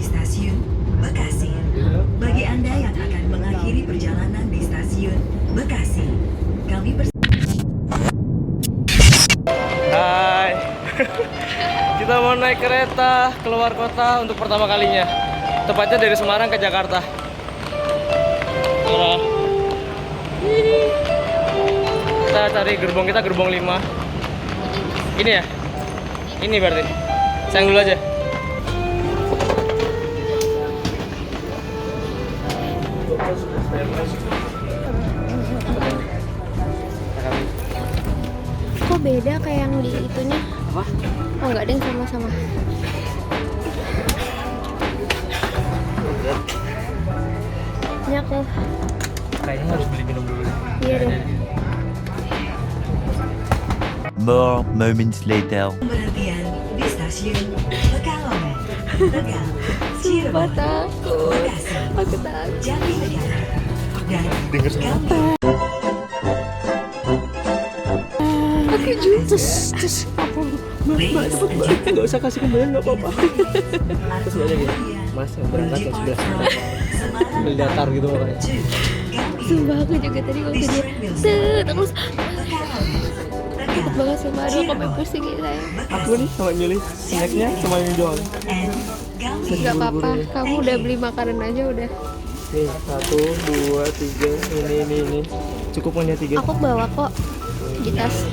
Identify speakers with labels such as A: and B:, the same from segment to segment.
A: di stasiun Bekasi. Bagi Anda yang akan mengakhiri perjalanan di stasiun Bekasi, kami
B: Hai. Kita mau naik kereta keluar kota untuk pertama kalinya. Tepatnya dari Semarang ke Jakarta. Kita cari gerbong kita, gerbong 5. Ini ya? Ini berarti. Sayang dulu aja.
C: Kok beda kayak yang di itunya?
B: Apa?
C: Oh enggak, deng, sama-sama. Ini aku.
B: Kayaknya harus beli minum dulu.
C: Iya deh.
D: More moments later.
A: berhentian di stasiun Pekalongan, Tegal,
C: Sumpah
A: Cirebon,
C: takut.
A: Bekasi,
C: Aku takut.
A: Jatinegara, dan kami
C: Aku terus apa?
B: Nggak usah kasih kembalian, nggak apa-apa. Terus aja gitu. Mas yang berangkat yang sebelah sana. Beli datar gitu makanya.
C: Sumpah aku juga tadi waktu dia terus takut banget sama aduh aku sampai pusing gitu saya.
B: Aku nih sama milih snacknya sama ini doang.
C: Gak apa-apa, kamu udah beli makanan aja udah.
B: Nih 1, 2, 3. Ini. Cukup punya 3.
C: Aku bawa kok di tas.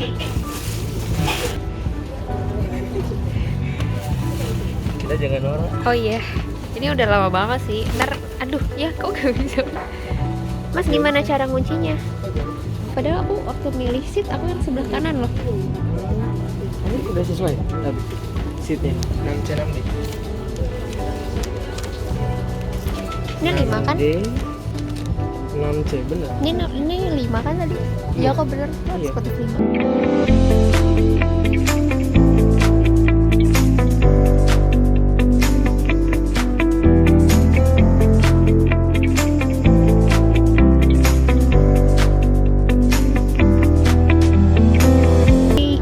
B: Kita jangan norak.
C: Oh iya, ini udah lama banget sih. Ntar, aduh, ya kok gak bisa. Mas gimana cara nguncinya? Padahal aku waktu milih seat aku yang sebelah kanan loh.
B: Ini udah sesuai tapi seatnya 6C 6D.
C: Ini 5 kan?
B: 6C bener.
C: Ini 5 kan tadi? Ya kok bener,
B: Iya.
C: eksekutif 5.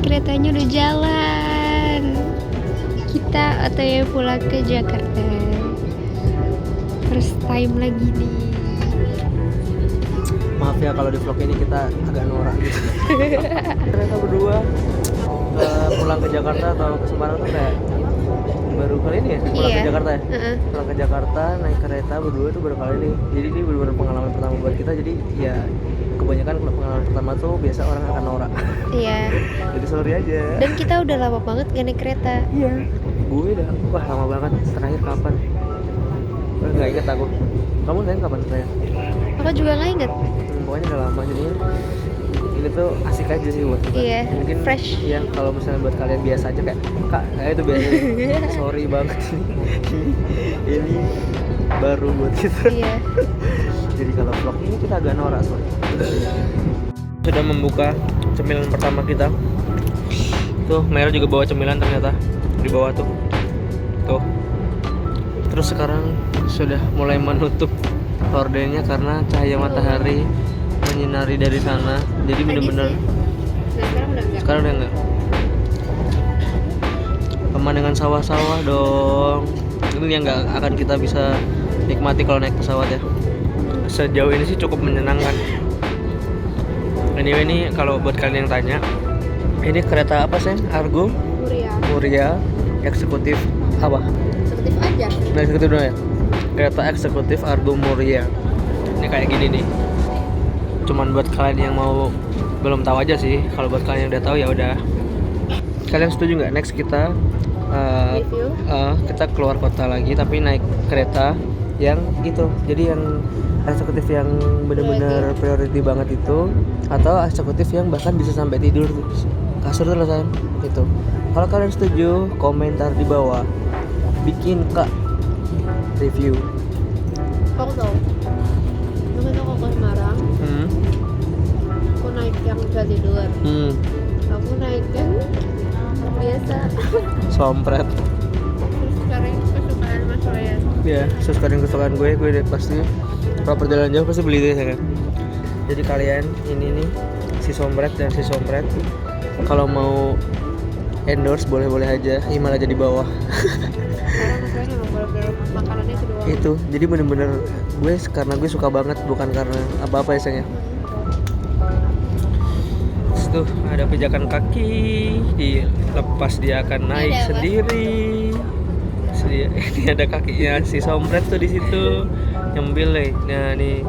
C: Keretanya udah jalan. Kita OTW pulang ke Jakarta. First time lagi nih.
B: Maaf ya kalau di vlog ini kita agak norak gitu. Ternyata berdua pulang ke Jakarta atau ke Semarang tuh kayak baru kali ini ya pulang
C: Iya.
B: ke Jakarta ya.
C: Heeh.
B: Pulang ke Jakarta naik kereta berdua tuh baru kali ini. Jadi ini benar-benar pengalaman pertama buat kita. Jadi ya kebanyakan kalau pengalaman pertama tuh biasa orang akan norak.
C: Iya.
B: Jadi sorry aja.
C: Dan kita udah lama banget gak naik kereta.
B: Iya. Gue udah wah lama banget. Terakhir kapan? Nggak inget aku. Kamu naik kapan terakhir?
C: Aku juga nggak inget.
B: Pokoknya udah lama jadi ini tuh asik aja sih buat kita.
C: Iya,
B: Mungkin
C: fresh.
B: ya kalau misalnya buat kalian biasa aja kayak kak kayak itu biasa. Sorry banget ini baru buat kita.
C: Iya.
B: Jadi kalau vlog ini kita agak norak soalnya. Sudah membuka cemilan pertama kita. Tuh Mel juga bawa cemilan ternyata di bawah tuh. Tuh. Terus sekarang sudah mulai menutup hordennya karena cahaya matahari menyinari dari sana. Jadi benar-benar sekarang udah enggak. Pemandangan sawah-sawah dong. Ini yang nggak akan kita bisa nikmati kalau naik pesawat ya. Sejauh ini sih cukup menyenangkan. Anyway ini kalau buat kalian yang tanya, ini kereta apa sih? Argo Muria eksekutif apa?
C: Eksekutif aja.
B: Nah eksekutif dong ya. Kereta eksekutif Argo Muria. Ini kayak gini nih. Cuman buat kalian yang mau belum tahu aja sih. Kalau buat kalian yang udah tahu ya udah. Kalian setuju nggak next kita
C: Review.
B: kita keluar kota lagi tapi naik kereta yang itu? Jadi yang eksekutif yang bener-bener priority banget itu, atau eksekutif yang bahkan bisa sampai tidur kasur terus kan? Itu. Kalau kalian setuju, komentar di bawah. Bikin Kak review.
C: Aku tahu. Dulu itu aku ke Semarang, aku naik yang bisa tidur. Aku naik yang biasa.
B: Sompret.
C: Terus sekarang kesukaan Mas Ryan.
B: Ya, sesuai kesukaan gue udah pasti kalau perjalanan jauh pasti beli itu ya kan. Jadi kalian ini nih si sompret dan si sompret kalau mau endorse boleh-boleh aja, email aja di bawah.
C: Karena masalahnya emang bener-bener makanannya itu doang.
B: Itu jadi bener-bener gue karena gue suka banget, bukan karena apa-apa ya sayangnya. Terus tuh ada pijakan kaki, dilepas dia akan naik
C: Ada apa?
B: sendiri. Ini ada kakinya si sompret tuh di situ nyembil nih. Nah nih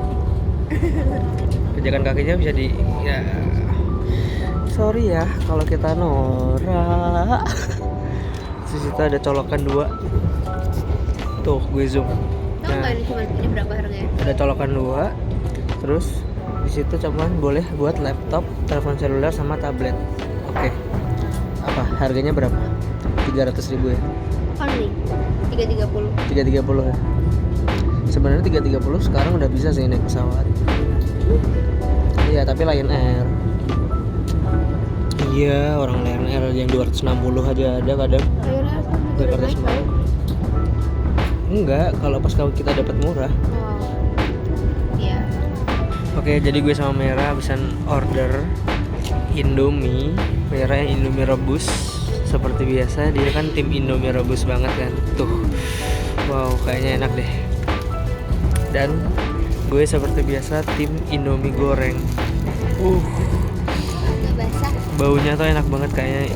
B: pijakan kakinya bisa di ya. Sorry ya kalau kita norak. Di situ ada colokan 2. Tuh gue zoom.
C: Tahu nggak ini cuma ini berapa harganya?
B: Ada colokan 2. Terus di situ cuman boleh buat laptop, telepon seluler sama tablet. Oke. Apa harganya berapa? 300.000 ya.
C: Only 330.
B: 330 ya. Sebenarnya 330 sekarang udah bisa sih naik pesawat. Iya, tapi Lion Air. Iya, orang Lion Air yang 260 aja ada kadang.
C: Akhirnya aku juga
B: Jakarta
C: naik
B: Semarang.
C: kan?
B: Enggak, kalau pas kita dapat murah.
C: Oh. Iya.
B: Oke, jadi gue sama Mera bisa order Indomie. Mera yang Indomie rebus. Seperti biasa, dia kan tim Indomie rebus banget kan. Tuh, wow, kayaknya enak deh. Dan gue seperti biasa tim Indomie goreng.
C: Agak basah.
B: Baunya tuh enak banget kayaknya.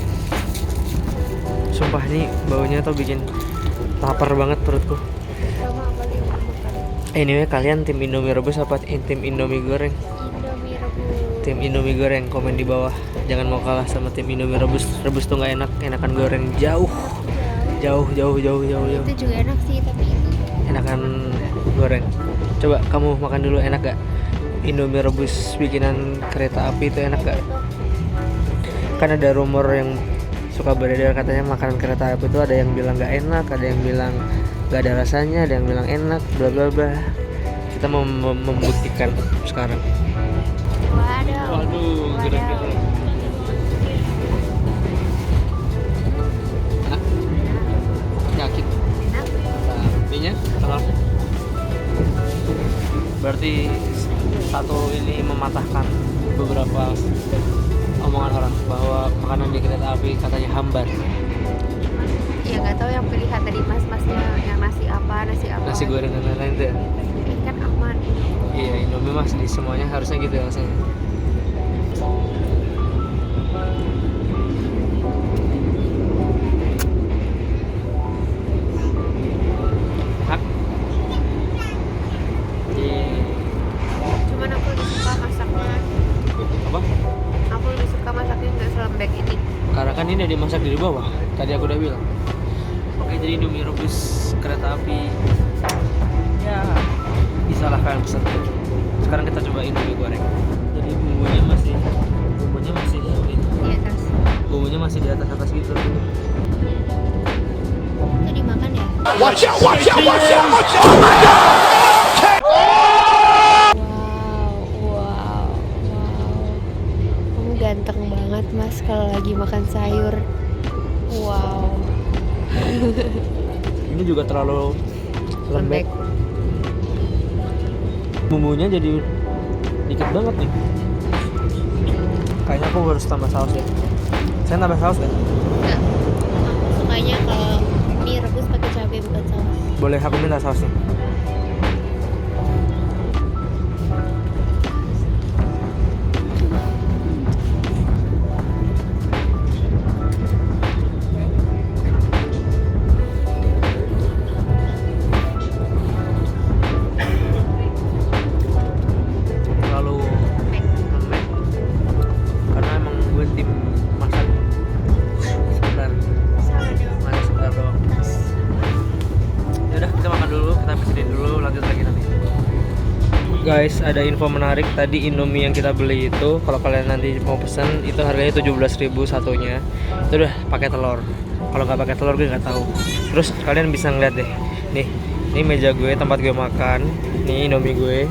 B: Sumpah nih, baunya tuh bikin lapar banget perutku.
C: Sama apa yang mau makan?
B: Anyway, kalian tim Indomie rebus apa tim Indomie goreng?
C: Indomie rebus.
B: Tim Indomie goreng, komen di bawah. Jangan mau kalah sama tim Indomie rebus. Rebus tuh nggak enak, enakan goreng jauh. Jauh.
C: Itu juga enak sih, tapi itu
B: Enakan goreng. Coba kamu makan dulu, enak gak? Indomie rebus bikinan kereta api itu enak gak? Kan ada rumor yang suka beredar katanya makanan kereta api itu ada yang bilang gak enak, ada yang bilang gak ada rasanya, ada yang bilang enak, bla bla bla. Kita mau membuktikan sekarang. Waduh, gede-gede. Enak? Yakin?
C: enak.
B: Tapinya telur. Berarti satu ini mematahkan beberapa omongan orang bahwa makanan di kereta api katanya hambar.
C: Ya nggak tahu yang pilihan tadi masnya yang nasi apa.
B: Nasi goreng dan lain-lain itu ya.
C: Ini kan aman.
B: Iya, Indomie mas di semuanya harusnya gitu ya rasanya. Hak.
C: Cuman aku lebih suka masaknya.
B: Apa?
C: Aku lebih suka masaknya nggak selembek ini.
B: Karena kan ini dimasak dari bawah. Tadi aku udah bilang. Oke, jadi Indomie rebus kereta api. Ya, bisa lah kalian pesan. Sekarang kita coba Indomie goreng. Jadi bumbunya masih
C: Di atas.
B: bumbunya masih di atas gitu.
C: Itu dimakan ya?
D: Watch out!
C: Wow. Kamu ganteng banget mas kalau lagi makan sayur. Wow.
B: Ini juga terlalu lembek. Bumbunya jadi dikit banget nih. Kayaknya aku harus tambah saus ya. Saya tambah saus kan?
C: Enggak. Aku sukanya kalau mie rebus pakai cabai bukan saus.
B: Boleh aku minta sausnya. Terlalu lembek. Karena emang gue tim masak. Sebentar. Masak sebentar doang. Yaudah, kita makan dulu, kita pikirin dulu, lanjut lagi nanti. Guys, ada info menarik. Tadi Indomie yang kita beli itu, kalau kalian nanti mau pesen, itu harganya 17.000 satunya. Itu udah pakai telur. Kalau nggak pakai telur gue nggak tahu. Terus kalian bisa ngeliat deh. Nih, ini meja gue, tempat gue makan. Nih Indomie gue.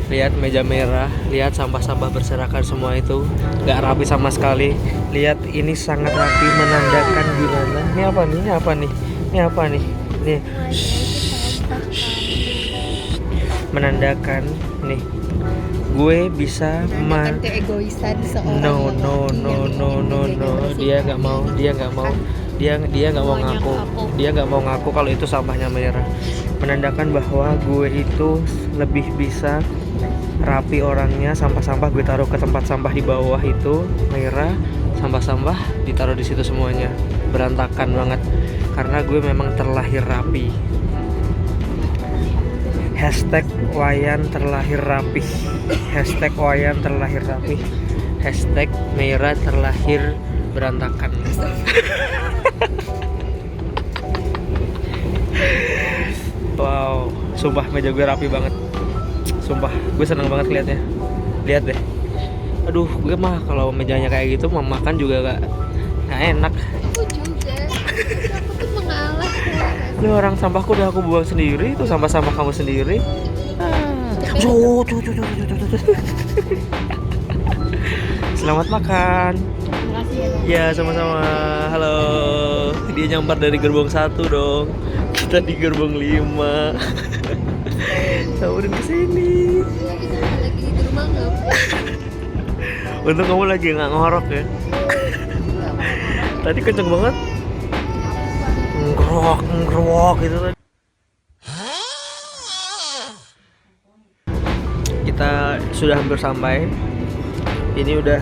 B: Lihat meja merah, lihat sampah-sampah berserakan semua itu, nggak rapi sama sekali. Lihat ini sangat rapi, menandakan gimana. Ini apa nih? Ini apa nih? Ini apa nih? Nih, menandakan nih gue bisa
C: Menandakan keegoisan seorang
B: no
C: lelaki
B: dia nggak mau dia nggak mau ngaku kalau itu sampahnya Mira. Menandakan bahwa gue itu lebih bisa rapi orangnya. Sampah-sampah gue taruh ke tempat sampah di bawah itu, Mira sampah-sampah ditaruh di situ semuanya, berantakan banget karena gue memang terlahir rapi. Hashtag Wayan terlahir rapih. Hashtag Wayan terlahir rapih. Hashtag Mira terlahir berantakan. Wow, sumpah meja gue rapi banget. Sumpah, gue seneng banget liatnya. Lihat deh. Aduh, gue mah kalau mejanya kayak gitu mau makan juga gak enak.
C: Aku juga. Aku tuh mengalah.
B: Lu orang sampahku udah aku buang sendiri, itu sampah-sampah kamu sendiri. Selamat makan.
C: Makasih ya.
B: Ya, sama-sama. Halo. Dia nyamper dari gerbong 1 dong. Kita di gerbong 5. Samperin ke sini.
C: Lagi di rumah nggak?
B: Untung kamu lagi nggak ngorok ya. Tadi kenceng banget. Ngerok gitu tadi. Kita sudah hampir sampai. Ini udah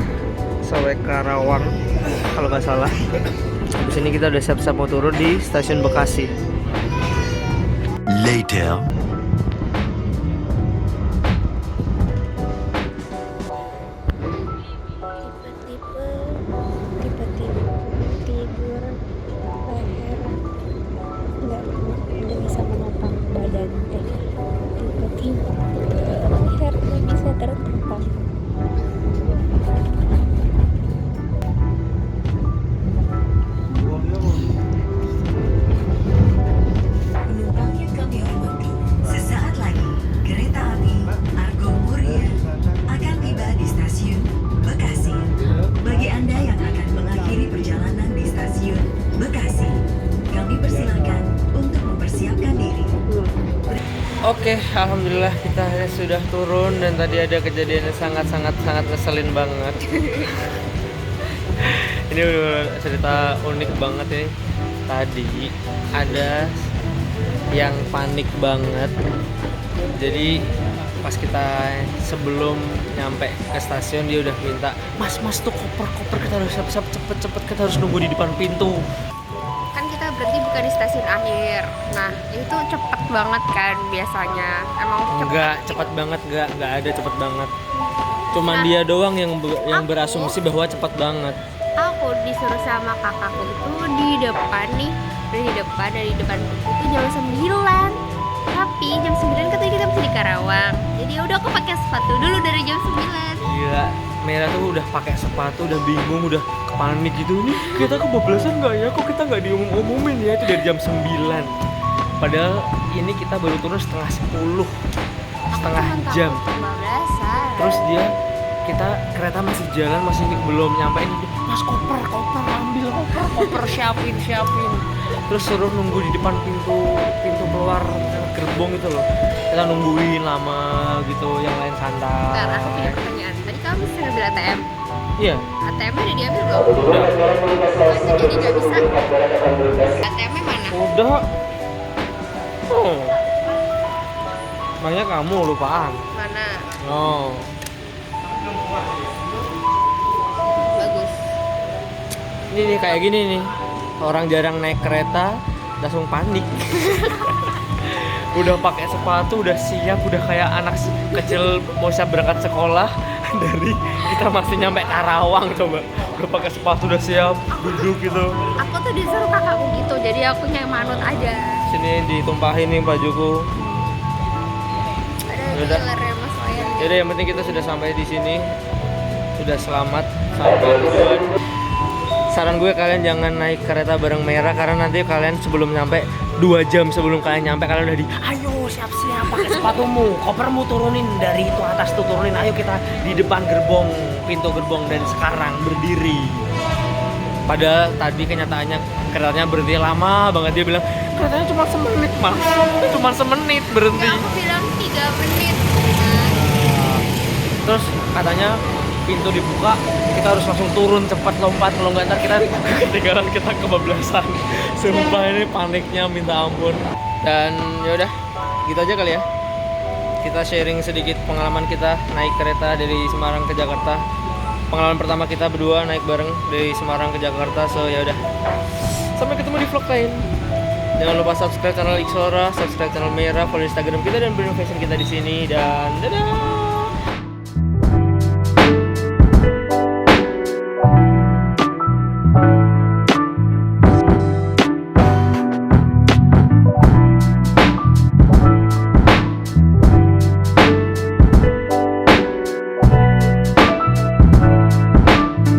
B: sampai Karawang kalau nggak salah. Di sini kita udah siap-siap mau turun di stasiun Bekasi.
D: Later.
C: Tidur leher nggak bisa menopang badan, tiba-tiba leher nggak bisa tertopang.
A: Penumpang yang kami hormati, sesaat lagi kereta api Argo Muria akan tiba di stasiun Bekasi. Bagi Anda yang akan mengakhiri perjalanan di stasiun Bekasi, kami persilakan untuk mempersiapkan diri.
B: Oke, alhamdulillah kita sudah turun dan tadi ada kejadian yang sangat ngeselin banget. Ini bener-bener cerita unik banget ini. Tadi ada yang panik banget. Jadi pas kita sebelum nyampe ke stasiun dia udah minta, Mas tuh koper kita harus siap-siap cepet kita harus nunggu di depan pintu.
C: Kan kita berhenti bukan di stasiun akhir. Nah, itu cepet banget kan biasanya. Emang cepet.
B: Enggak cepet banget, enggak ada cepet banget. Cuman dia doang yang berasumsi bahwa cepet banget.
C: Aku disuruh sama kakakku itu di depan nih, dari depan itu jam 9. Tapi jam 9 katanya kita masih di Karawang. Jadi ya udah aku pakai sepatu dulu dari jam 9.
B: Gila, Mira tuh udah pakai sepatu, udah bingung, udah panik gitu. Nih kita kebablasan nggak ya? Kok kita nggak diumum-umumin ya? Itu dari jam 9. Padahal ini kita baru turun setengah 10, setengah jam. Terus kita kereta masih jalan, masih belum nyampe ini. Mas koper ambil koper siapin. Terus suruh nunggu di depan pintu keluar gerbong itu loh. Kita nungguin lama gitu, yang lain santai.
C: Bentar, aku punya pertanyaan. Tadi kamu bisa ngambil ATM?
B: Iya.
C: ATM-nya udah diambil belum?
B: Udah.
C: Masa jadi nggak bisa? ATM-nya mana?
B: Udah. Oh. Makanya kamu lupaan.
C: Mana?
B: Oh.
C: Bagus.
B: Ini nih kayak gini nih. Orang jarang naik kereta langsung panik. Udah pakai sepatu, udah siap, udah kayak anak kecil mau siap berangkat sekolah. Dari kita masih nyampe Karawang coba. Udah pakai sepatu, udah siap, duduk gitu.
C: Aku tuh disuruh kakakku gitu, jadi aku yang manut aja.
B: Sini ditumpahin nih bajuku.
C: Ada
B: Yaudah.
C: dealer ya Mas Wayan.
B: Jadi yang penting kita sudah sampai di sini. Sudah selamat sampai tujuan. Saran gue kalian jangan naik kereta bareng Mira karena nanti kalian sebelum nyampe 2 jam sebelum kalian nyampe kalian udah ayo siap-siap pakai sepatumu, kopermu turunin dari itu atas tuh turunin, ayo kita di depan pintu gerbong dan sekarang berdiri. Padahal tadi kenyataannya keretanya berhenti lama banget, dia bilang keretanya cuma semenit mas, cuma semenit berhenti.
C: Ya, aku bilang 3 menit.
B: Terus katanya pintu dibuka, kita harus langsung turun cepat lompat, kalau nggak ntar kita ketinggalan, kita kebablasan. Sumpah ini paniknya minta ampun. Dan yaudah gitu aja kali ya, kita sharing sedikit pengalaman kita naik kereta dari Semarang ke Jakarta. Pengalaman pertama kita berdua naik bareng dari Semarang ke Jakarta. So ya udah, sampai ketemu di vlog lain. Jangan lupa subscribe channel Ixora, subscribe channel Merah, follow Instagram kita dan brand fashion kita di sini, dan dadah.